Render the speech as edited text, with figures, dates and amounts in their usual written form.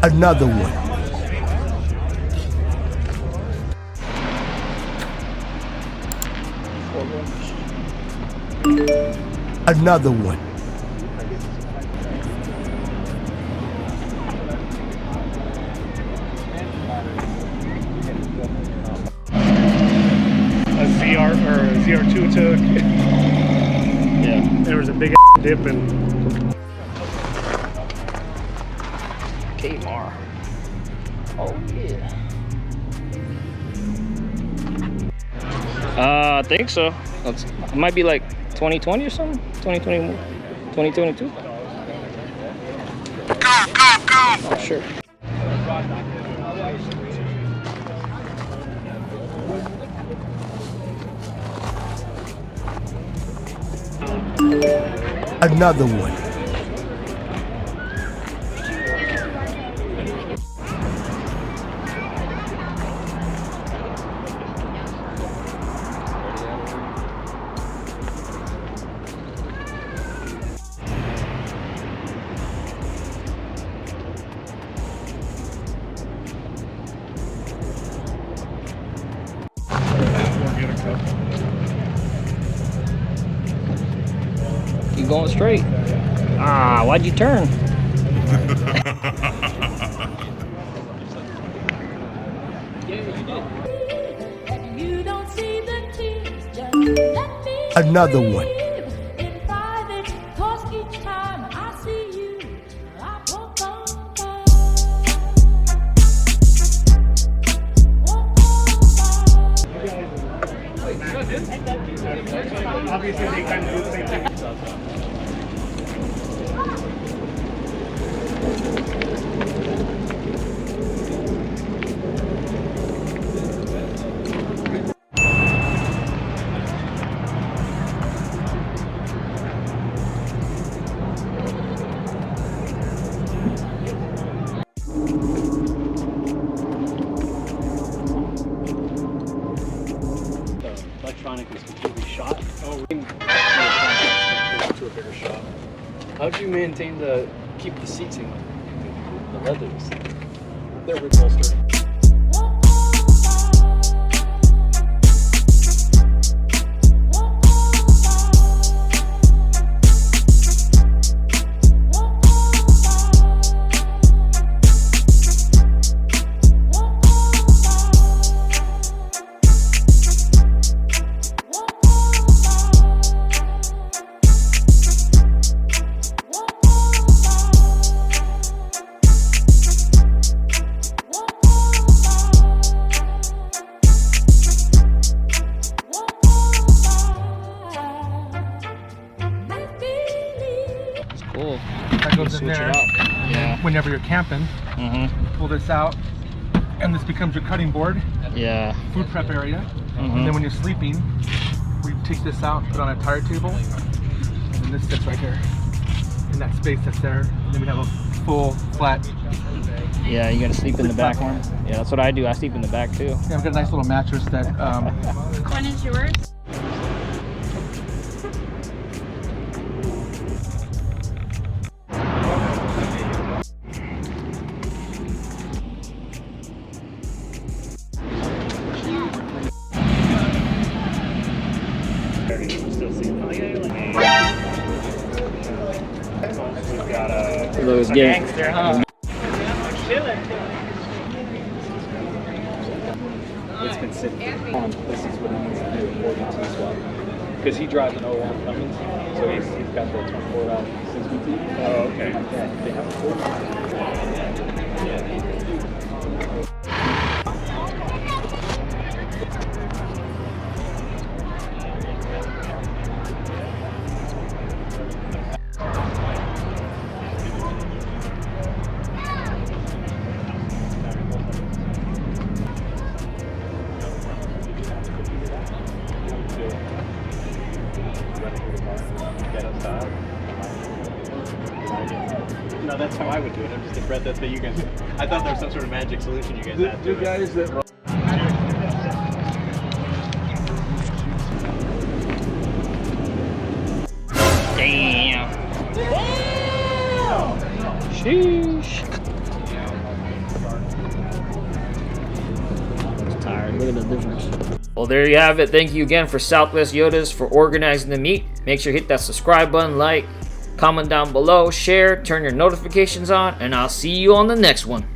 Another one. Another one. A ZR2 took. Yeah. There was a big dip and Kmart. Oh yeah. I think so. It might be like 2020 or something. 2020, 2022. Not sure. Another one. You going straight? Ah, why'd you turn? Another one. obviously they kind of do the same thing. Electronic is completely shot. Oh, to a bigger shot. How do you maintain keep the seats in the leathers? They're reupholstered. Cool. That goes in there. Yeah. Whenever you're camping, pull this out, and this becomes your cutting board. Yeah. Food prep area. And then when you're sleeping, we take this out, put it on a tire table, and then this sits right here in that space that's there. And then we have a full flat. Yeah, you gotta sleep in the back one. Yeah, that's what I do. I sleep in the back too. Yeah, I've got a nice little mattress that. Which one is yours? Those Gangster, huh? It's been sitting on. This is what he needs to do according to his swap. Because he drives an 01 Cummins, so he's got the 24 out 650. Oh, okay. They have a 40. No, that's how I would do it. I'm just afraid that's what you guys. I thought there was some sort of magic solution you guys had. You guys that. Damn. Sheesh. Well, there you have it. Thank you again for Southwest Yotas for organizing the meet. Make sure you hit that subscribe button, like, comment down below, share, turn your notifications on, and I'll see you on the next one.